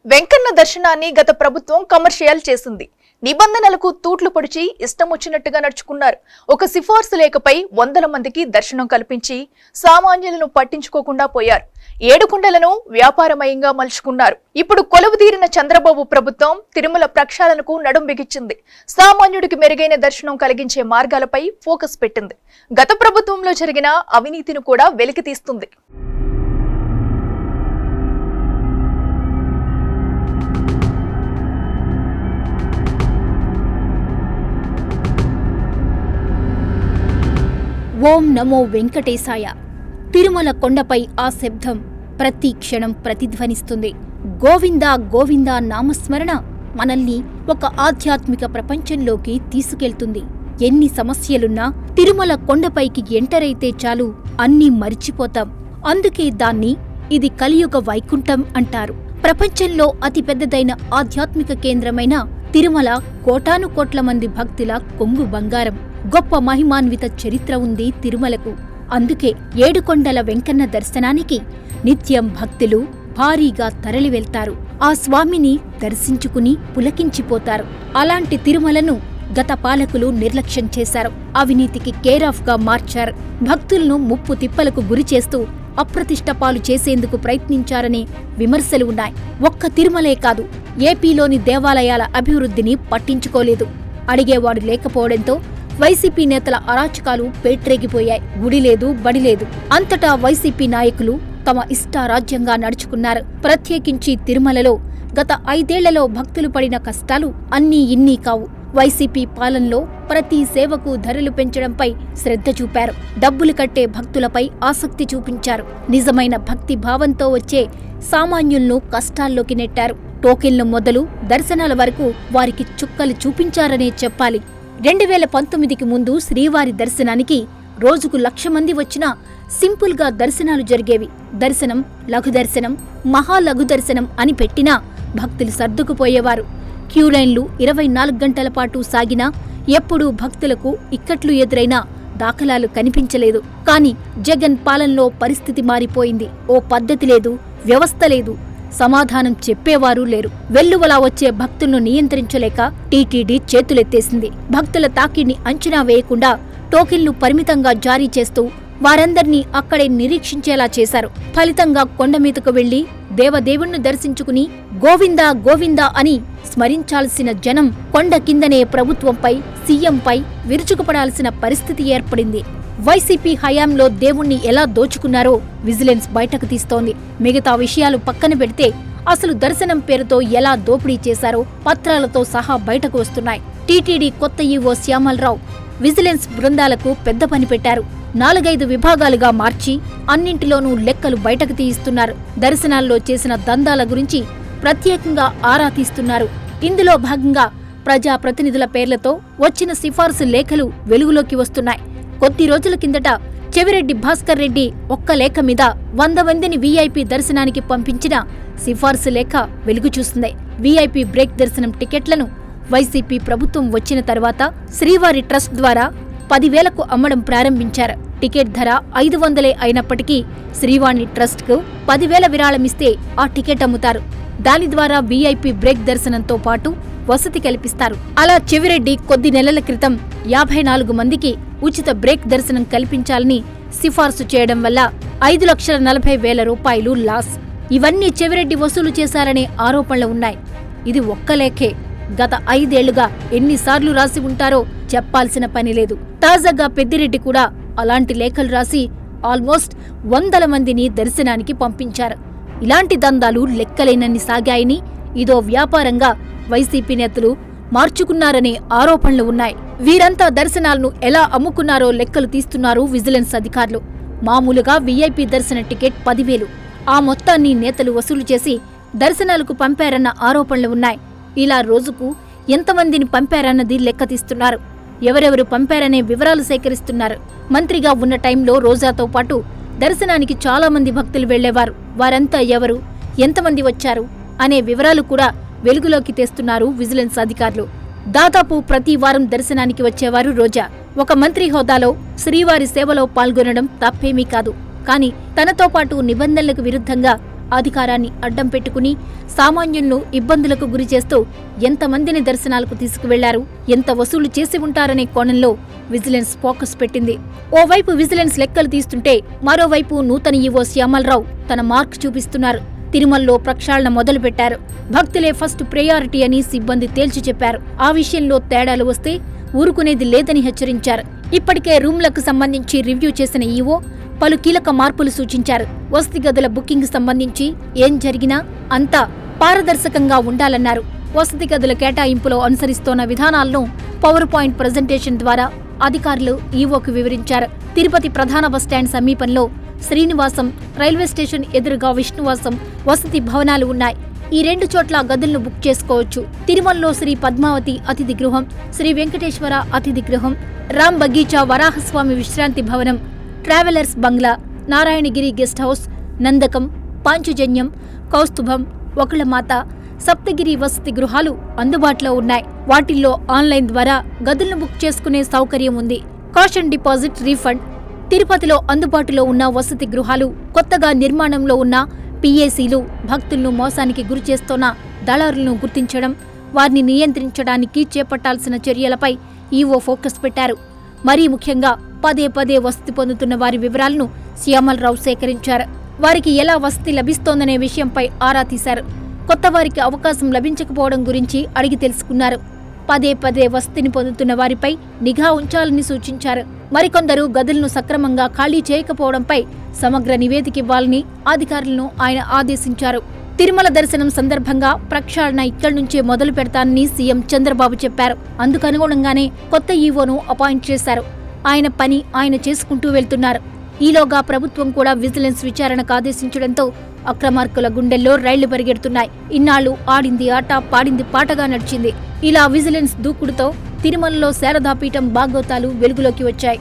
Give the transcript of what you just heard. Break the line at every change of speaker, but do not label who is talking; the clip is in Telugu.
వెంకన్న దర్శనాన్ని గత ప్రభుత్వం కమర్షియల్ చేసింది. నిబంధనలకు తూట్లు పొడిచి ఇష్టం వచ్చినట్టుగా నడుచుకున్నారు. ఒక సిఫార్సు లేఖపై వందల మందికి దర్శనం కల్పించి సామాన్యులను పట్టించుకోకుండా పోయారు. ఏడుకొండలను వ్యాపారమయంగా మలుచుకున్నారు. ఇప్పుడు కొలువుదీరిన చంద్రబాబు ప్రభుత్వం తిరుమల ప్రక్షాళనకు నడుం బిగించింది. సామాన్యుడికి మెరుగైన దర్శనం కలిగించే మార్గాలపై ఫోకస్ పెట్టింది. గత ప్రభుత్వంలో జరిగిన అవినీతిని కూడా వెలికితీస్తుంది.
ఓం నమో వెంకటేశాయ. తిరుమల కొండపై ఆ శబ్దం ప్రతి క్షణం ప్రతిధ్వనిస్తుంది. గోవిందా గోవిందా నామస్మరణ మనల్ని ఒక ఆధ్యాత్మిక ప్రపంచంలోకి తీసుకెళ్తుంది. ఎన్ని సమస్యలున్నా తిరుమల కొండపైకి ఎంటరైతే చాలు అన్నీ మరిచిపోతాం. అందుకే దాన్ని ఇది కలియుగ వైకుంఠం అంటారు. ప్రపంచంలో అతిపెద్దదైన ఆధ్యాత్మిక కేంద్రమైన తిరుమల కోటాను కోట్ల మంది భక్తుల కొంగు బంగారం. గొప్ప మహిమాన్విత చరిత్ర ఉంది తిరుమలకు. అందుకే ఏడుకొండల వెంకన్న దర్శనానికి నిత్యం భక్తులు భారీగా తరలి వెళ్తారు. ఆ స్వామిని దర్శించుకుని పులకించిపోతారు. అలాంటి తిరుమలను గత పాలకులు నిర్లక్ష్యం చేశారు. అవినీతికి కేరాఫ్ గా మార్చారు. భక్తులను ముప్పు తిప్పలకు గురిచేస్తూ అప్రతిష్ట పాలు చేసేందుకు ప్రయత్నించారనే విమర్శలు ఉన్నాయి. ఒక్క తిరుమలే కాదు, ఏపీలోని దేవాలయాల అభివృద్ధిని పట్టించుకోలేదు. అడిగేవాడు లేకపోవడంతో వైసీపీ నేతల అరాచకాలు పేట్రేగిపోయాయి. గుడి లేదు, బడి లేదు. అంతటా వైసీపీ నాయకులు తమ ఇష్టారాజ్యంగా నడుచుకున్నారు. ప్రత్యేకించి తిరుమలలో గత 5 ఏళ్లలో భక్తులు పడిన కష్టాలు అన్నీ ఇన్నీ కావు. వైసీపీ పాలనలో ప్రతి సేవకు ధరలు పెంచడంపై శ్రద్ధ చూపారు. డబ్బులు కట్టే భక్తులపై ఆసక్తి చూపించారు. నిజమైన భక్తి భావంతో వచ్చే సామాన్యులను కష్టాల్లోకి నెట్టారు. టోకెన్లు మొదలు దర్శనాల వరకు వారికి చుక్కలు చూపించారనే చెప్పాలి. 2019కి ముందు శ్రీవారి దర్శనానికి రోజుకు 1,00,000 మంది వచ్చినా సింపుల్ గా దర్శనాలు జరిగేవి. దర్శనం, లఘు దర్శనం, మహాలఘు దర్శనం అని పెట్టినా భక్తులు సర్దుకుపోయేవారు. క్యూలైన్లు 24 గంటల పాటు సాగినా ఎప్పుడూ భక్తులకు ఇక్కట్లు ఎదురైనా దాఖలాలు కనిపించలేదు. కాని జగన్ పాలనలో పరిస్థితి మారిపోయింది. ఓ పద్ధతి లేదు, వ్యవస్థ లేదు, సమాధానం చెప్పేవారూ లేరు. వెల్లువలా వచ్చే భక్తులను నియంత్రించలేక టీటీడీ చేతులెత్తేసింది. భక్తుల తాకిడిని అంచనా వేయకుండా టోకెన్లు పరిమితంగా జారీ చేస్తూ వారందర్నీ అక్కడే నిరీక్షించేలా చేశారు. ఫలితంగా కొండమీదకు వెళ్లి దేవదేవుణ్ణి దర్శించుకుని గోవిందా గోవిందా అని స్మరించాల్సిన జనం కొండ కిందనే ప్రభుత్వంపై, సీఎంపై విరుచుకుపడాల్సిన పరిస్థితి ఏర్పడింది. వైసీపీ హయాంలో దేవుణ్ణి ఎలా దోచుకున్నారో విజిలెన్స్ బయటకు తీస్తోంది. మిగతా విషయాలు పక్కన పెడితే అసలు దర్శనం పేరుతో ఎలా దోపిడీ చేశారో పత్రాలతో సహా బయటకు వస్తున్నాయి. టీటీడీ కొత్త ఈవో శ్యామలరావు విజిలెన్స్ బృందాలకు పెద్ద పని పెట్టారు. 4-5 విభాగాలుగా మార్చి అన్నింటిలోనూ లెక్కలు బయటకు తీయిస్తున్నారు. దర్శనాల్లో చేసిన దందాల గురించి ప్రత్యేకంగా ఆరా తీస్తున్నారు. ఇందులో భాగంగా ప్రజాప్రతినిధుల పేర్లతో వచ్చిన సిఫార్సు లేఖలు వెలుగులోకి వస్తున్నాయి. కొద్ది రోజుల కిందట చెవిరెడ్డి భాస్కర్ రెడ్డి ఒక్క లేఖ మీద 100 మందిని వీఐపీ దర్శనానికి పంపించిన సిఫార్సు లేఖ వెలుగు చూస్తుంది. వీఐపీ బ్రేక్ దర్శనం టికెట్లను వైసీపీ ప్రభుత్వం వచ్చిన తర్వాత శ్రీవారి ట్రస్ట్ ద్వారా 10,000కు అమ్మడం ప్రారంభించారు. టికెట్ ధర 500 అయినప్పటికీ శ్రీవాణి ట్రస్ట్కు 10,000 విరాళమిస్తే ఆ టికెట్ అమ్ముతారు. దాని ద్వారా వీఐపీ బ్రేక్ దర్శనంతో పాటు వసతి కల్పిస్తారు. అలా చెవిరెడ్డి కొద్ది నెలల క్రితం 54 మందికి ఉచిత బ్రేక్ దర్శనం కల్పించాలని సిఫార్సు చేయడం వల్ల 5,40,000 రూపాయలు లాస్. ఇవన్నీ చెవిరెడ్డి వసూలు చేశారనే ఆరోపణలు ఉన్నాయి. ఇది ఒక్క లేఖే. గత 5 ఏళ్లుగా ఎన్నిసార్లు రాసి ఉంటారో చెప్పాల్సిన పని లేదు. తాజాగా పెద్దిరెడ్డి కూడా అలాంటి లేఖలు రాసి ఆల్మోస్ట్ 100 మందిని దర్శనానికి పంపించారు. ఇలాంటి దందాలు లెక్కలేనన్ని సాగాయని, ఇదో వ్యాపారంగా వైసీపీ నేతలు మార్చుకున్నారనే ఆరోపణలు ఉన్నాయి. వీరంతా దర్శనాలను ఎలా అమ్ముకున్నారో లెక్కలు తీస్తున్నారు విజిలెన్స్ అధికారులు. మామూలుగా వీఐపీ దర్శన టికెట్ 10,000. ఆ మొత్తాన్ని నేతలు వసూలు చేసి దర్శనాలకు పంపారన్న ఆరోపణలు ఉన్నాయి. ఇలా రోజుకు ఎంతమందిని పంపారన్నది లెక్క తీస్తున్నారు. ఎవరెవరు పంపారనే వివరాలు సేకరిస్తున్నారు. మంత్రిగా ఉన్న టైంలో రోజాతో పాటు దర్శనానికి చాలా మంది భక్తులు వెళ్లేవారు. వారంతా ఎవరు, ఎంతమంది వచ్చారు అనే వివరాలు కూడా వెలుగులోకి తెస్తున్నారు విజిలెన్స్ అధికారులు. దాదాపు ప్రతి వారం దర్శనానికి వచ్చేవారు రోజా. ఒక మంత్రి హోదాలో శ్రీవారి సేవలో పాల్గొనడం తప్పేమీ కాదు. కాని తనతో పాటు నిబంధనలకు విరుద్ధంగా అధికారాన్ని అడ్డం పెట్టుకుని సామాన్యులను ఇబ్బందులకు గురి చేస్తూ ఎంతమందిని దర్శనాలకు తీసుకువెళ్లారు, ఎంత వసూలు చేసి ఉంటారనే కోణంలో విజిలెన్స్ ఫోకస్ పెట్టింది. ఓవైపు విజిలెన్స్ లెక్కలు తీస్తుంటే మరోవైపు నూతన ఈవో శ్యామలరావు తన మార్క్ చూపిస్తున్నారు. తిరుమలలో ప్రక్షాళన మొదలుపెట్టారు. భక్తులే ఫస్ట్ ప్రయారిటీ అని సిబ్బంది తేల్చి చెప్పారు. ఆ విషయంలో తేడాలు వస్తే ఊరుకునేది లేదని హెచ్చరించారు. ఇప్పటికే రూమ్లకు సంబంధించి రివ్యూ చేసిన ఈవో పలు కీలక మార్పులు సూచించారు. వసతి గదుల బుకింగ్ సంబంధించి ఏం జరిగినా అంతా పారదర్శకంగా ఉండాలన్నారు. వసతి గదుల కేటాయింపులో అనుసరిస్తోన్న విధానాలను పవర్ పాయింట్ ప్రజెంటేషన్ ద్వారా అధికారులు ఈవోకు వివరించారు. తిరుపతి ప్రధాన బస్టాండ్ సమీపంలో శ్రీనివాసం, రైల్వే స్టేషన్ ఎదురుగా విష్ణువాసం వసతి భవనాలు ఉన్నాయి. ఈ 2 చోట్ల గదులను బుక్ చేసుకోవచ్చు. తిరుమలలో శ్రీ పద్మావతి అతిథి గృహం, శ్రీ వెంకటేశ్వర అతిథి గృహం, రామ్ బగీచా వరాహస్వామి విశ్రాంతి భవనం, travellers bungalow, Narayanagiri guest house, Nandakam, Panchajanyam, Kaustubham, ఒకళమాత, సప్తగిరి వసతి గృహాలు అందుబాటులో ఉన్నాయి. వాటిల్లో ఆన్లైన్ ద్వారా గదులను బుక్ చేసుకునే సౌకర్యం ఉంది. Caution deposit refund. తిరుపతిలో అందుబాటులో ఉన్న వసతి గృహాలు, కొత్తగా నిర్మాణంలో ఉన్న పీఏసీలు భక్తులను మోసానికి గురిచేస్తోన్న దళారులను గుర్తించడం, వారిని నియంత్రించడానికి చేపట్టాల్సిన చర్యలపై ఈవో ఫోకస్ పెట్టారు. మరీ ముఖ్యంగా పదే పదే వసతి పొందుతున్న వారి వివరాలను శ్యామలరావు సేకరించారు. వారికి ఎలా వసతి లభిస్తోందనే విషయంపై ఆరా తీశారు. కొత్త వారికి అవకాశం లభించకపోవడం గురించి అడిగి తెలుసుకున్నారు. పదే పదే వసతిని పొందుతున్న వారిపై నిఘా ఉంచాలని సూచించారు. మరికొందరు గదులను సక్రమంగా ఖాళీ చేయకపోవడంపై సమగ్ర నివేదిక ఇవ్వాలని అధికారులను ఆయన ఆదేశించారు. తిరుమల దర్శనం సందర్భంగా ప్రక్షాళన ఇక్కడి నుంచే మొదలు పెడతానని సీఎం చంద్రబాబు చెప్పారు. అందుకనుగుణంగానే కొత్త ఈవోను అపాయింట్ చేశారు. ఆయన పని ఆయన చేసుకుంటూ వెళ్తున్నారు. ఈలోగా ప్రభుత్వం కూడా విజిలెన్స్ విచారణకు ఆదేశించడంతో అక్రమార్కుల గుండెల్లో రైళ్లు పరిగెడుతున్నాయి. ఇన్నాళ్లు ఆడింది ఆట, పాడింది పాటగా నడిచింది. ఇలా విజిలెన్స్ దూకుడుతో తిరుమలలో శారదాపీఠం బాగోతాలు వెలుగులోకి వచ్చాయి.